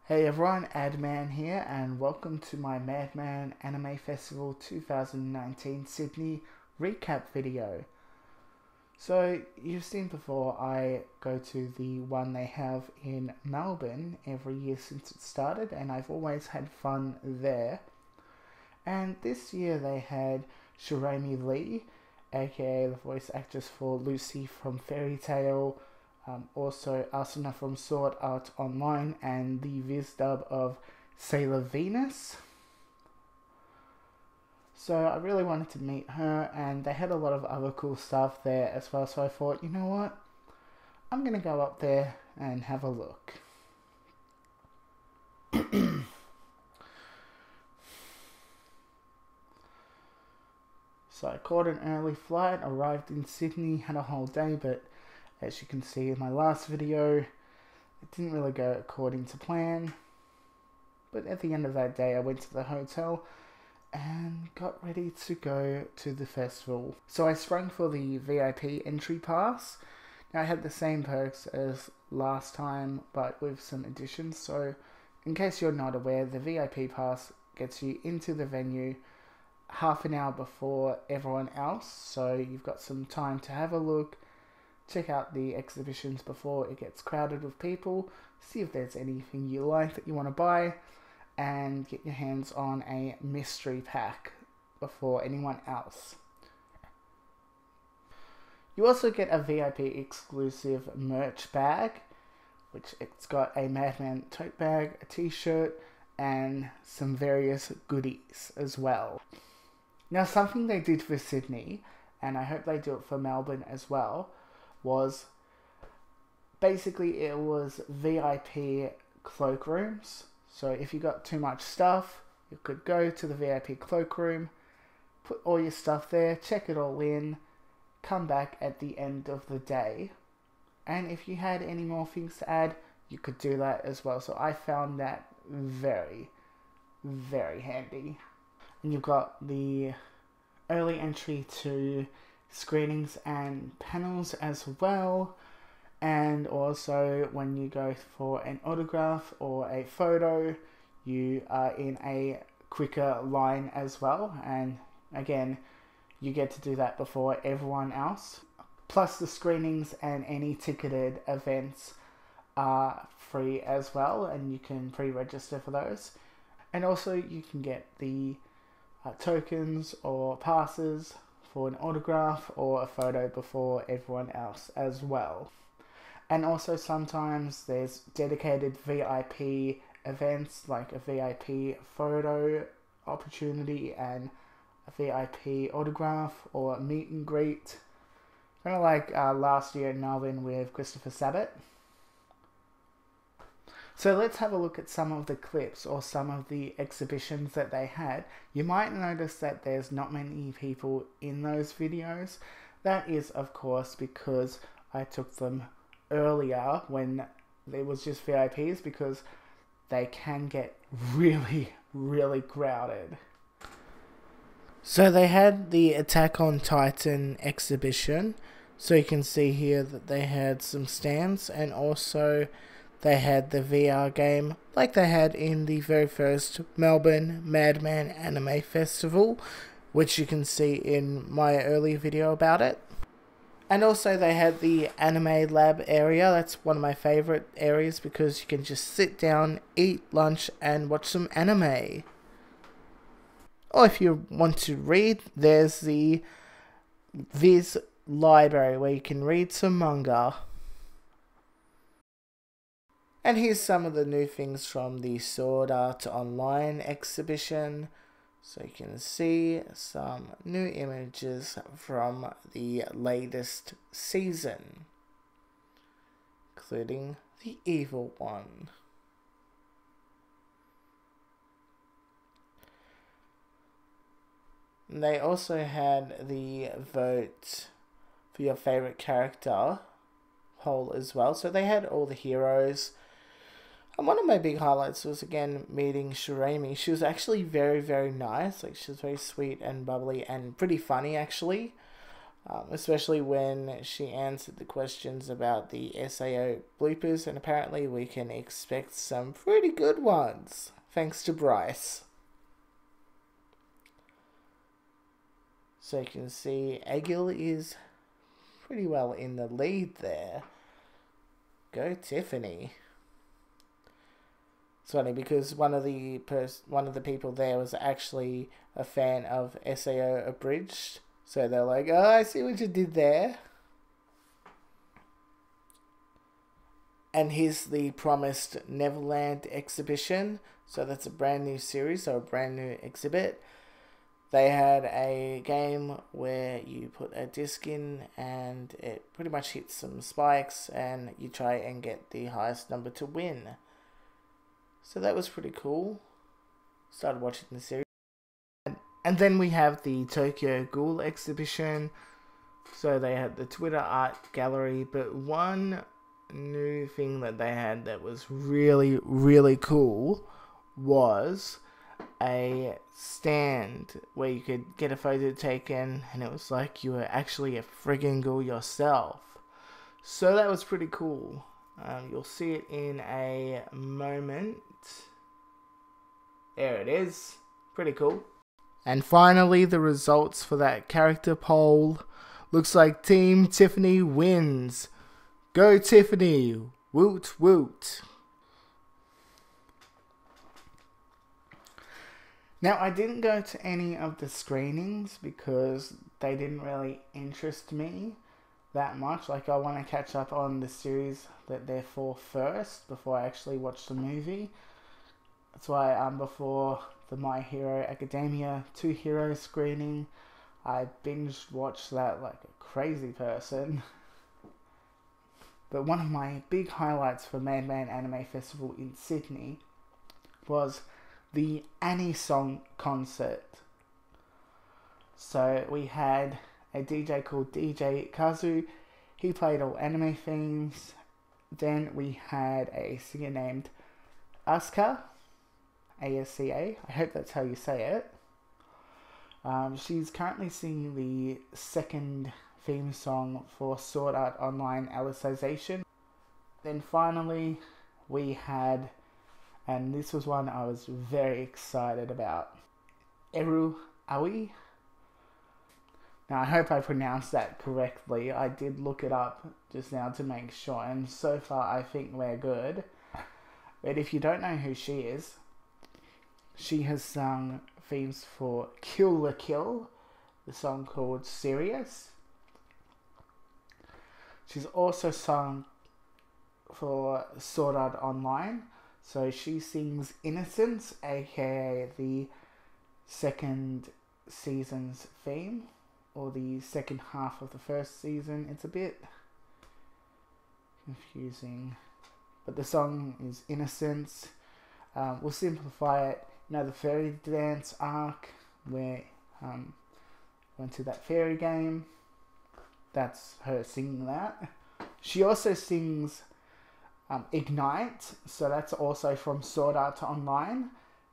Hey everyone, Madman here, and welcome to my Madman Anime Festival 2019 Sydney recap video. So, you've seen before, I go to the one they have in Melbourne every year since it started, and I've always had fun there. And this year they had Shirami Lee, aka the voice actress for Lucy from Fairy Tail, also Asuna from Sword Art Online, and the Viz dub of Sailor Venus. So I really wanted to meet her, and they had a lot of other cool stuff there as well, so I thought, you know what, I'm gonna go up there and have a look. So I caught an early flight, arrived in Sydney, had a whole day, but as you can see in my last video, it didn't really go according to plan. But at the end of that day, I went to the hotel and got ready to go to the festival. So I sprung for the VIP entry pass. Now I had the same perks as last time, but with some additions. So in case you're not aware, the VIP pass gets you into the venue half an hour before everyone else. So you've got some time to have a look, check out the exhibitions before it gets crowded with people, see if there's anything you like that you want to buy, and get your hands on a mystery pack before anyone else. You also get a VIP exclusive merch bag, which it's got a Madman tote bag, a t-shirt, and some various goodies as well. Now, something they did for Sydney, and I hope they do it for Melbourne as well, was basically it was VIP cloakrooms. So if you got too much stuff, you could go to the VIP cloakroom, put all your stuff there, check it all in, come back at the end of the day, and if you had any more things to add, you could do that as well. So I found that very, very handy. And you've got the early entry to screenings and panels as well, and also when you go for an autograph or a photo, you are in a quicker line as well, and again, you get to do that before everyone else. Plus the screenings and any ticketed events are free as well, and you can pre-register for those. And also you can get the tokens or passes for an autograph or a photo before everyone else as well. And also sometimes there's dedicated VIP events, like a VIP photo opportunity and a VIP autograph or a meet and greet. Kind of like last year in Melbourne with Christopher Sabat. So let's have a look at some of the clips or some of the exhibitions that they had. You might notice that there's not many people in those videos. That is, of course, because I took them earlier when there was just VIPs, because they can get really, really crowded. So they had the Attack on Titan exhibition. So you can see here that they had some stands, and also they had the VR game like they had in the very first Melbourne Madman Anime Festival, which you can see in my earlier video about it. And also they had the anime lab area. That's one of my favourite areas because you can just sit down, eat lunch and watch some anime. Or if you want to read, there's the Viz library where you can read some manga. And here's some of the new things from the Sword Art Online exhibition. So you can see some new images from the latest season, including the evil one. And they also had the vote for your favorite character poll as well. So they had all the heroes. And one of my big highlights was, again, meeting Shirami. She was actually very, very nice. Like, she was very sweet and bubbly and pretty funny, actually. especially when she answered the questions about the SAO bloopers, and apparently we can expect some pretty good ones, thanks to Bryce. So you can see Agil is pretty well in the lead there. Go Tiffany. It's funny because one of the people there was actually a fan of SAO Abridged. So they're like, oh, I see what you did there. And here's the promised Neverland exhibition. So that's a brand new series, so a brand new exhibit. They had a game where you put a disc in and it pretty much hits some spikes and you try and get the highest number to win. So that was pretty cool. Started watching the series. And then we have the Tokyo Ghoul exhibition. So they had the Twitter art gallery, but one new thing that they had that was really, really cool was a stand where you could get a photo taken and it was like you were actually a friggin' ghoul yourself. So that was pretty cool. You'll see it in a moment. There it is. Pretty cool. And finally, the results for that character poll. Looks like Team Tiffany wins. Go Tiffany! Woot woot! Now, I didn't go to any of the screenings because they didn't really interest me that much. Like, I want to catch up on the series that they're for first before I actually watch the movie. That's why before the My Hero Academia 2 Hero screening, I binge watched that like a crazy person. But one of my big highlights for Madman Anime Festival in Sydney was the Annie Song concert. So we had a DJ called DJ Kazu. He played all anime themes. Then we had a singer named Asuka. Asca. I hope that's how you say it. She's currently singing the second theme song for Sword Art Online Alicization. Then finally, we had, and this was one I was very excited about, Eru Aoi. Now, I hope I pronounced that correctly. I did look it up just now to make sure, and so far I think we're good. But if you don't know who she is, she has sung themes for Kill la Kill, the song called Serious. She's also sung for Sword Art Online. So she sings Innocence, aka the second season's theme, or the second half of the first season. It's a bit confusing, but the song is Innocence. We'll simplify it. You know, the fairy dance arc where went to that fairy game. That's her singing that. She also sings Ignite, so that's also from Sword Art Online.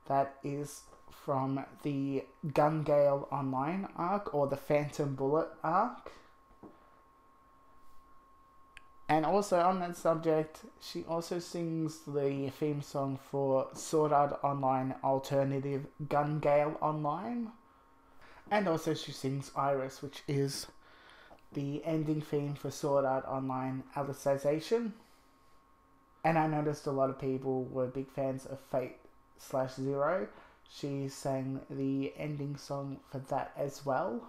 That is from the Gun Gale Online arc, or the Phantom Bullet arc. And also on that subject, she also sings the theme song for Sword Art Online Alternative Gun Gale Online. And also she sings Iris, which is the ending theme for Sword Art Online Alicization. And I noticed a lot of people were big fans of Fate/Zero. She sang the ending song for that as well.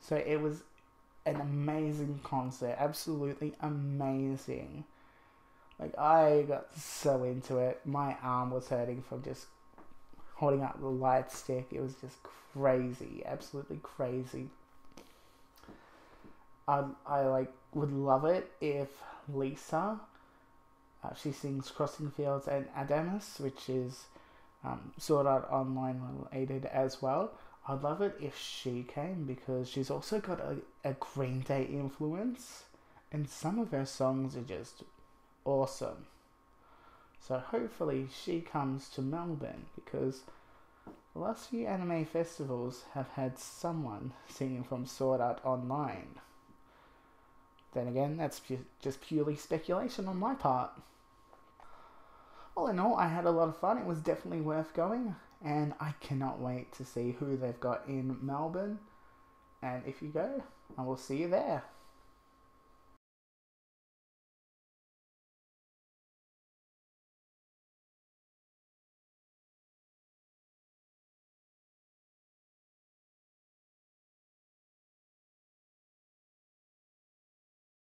So it was an amazing concert, absolutely amazing. Like, I got so into it. My arm was hurting from just holding up the light stick. It was just crazy, absolutely crazy. I would love it if Lisa, she sings Crossing Fields and Adamus, which is Sword Art Online related as well. I'd love it if she came, because she's also got a Green Day influence, and some of her songs are just awesome. So hopefully she comes to Melbourne, because The last few anime festivals have had someone singing from Sword Art Online. Then again, that's just purely speculation on my part. All in all, I had a lot of fun. It was definitely worth going, and I cannot wait to see who they've got in Melbourne. And if you go, I will see you there.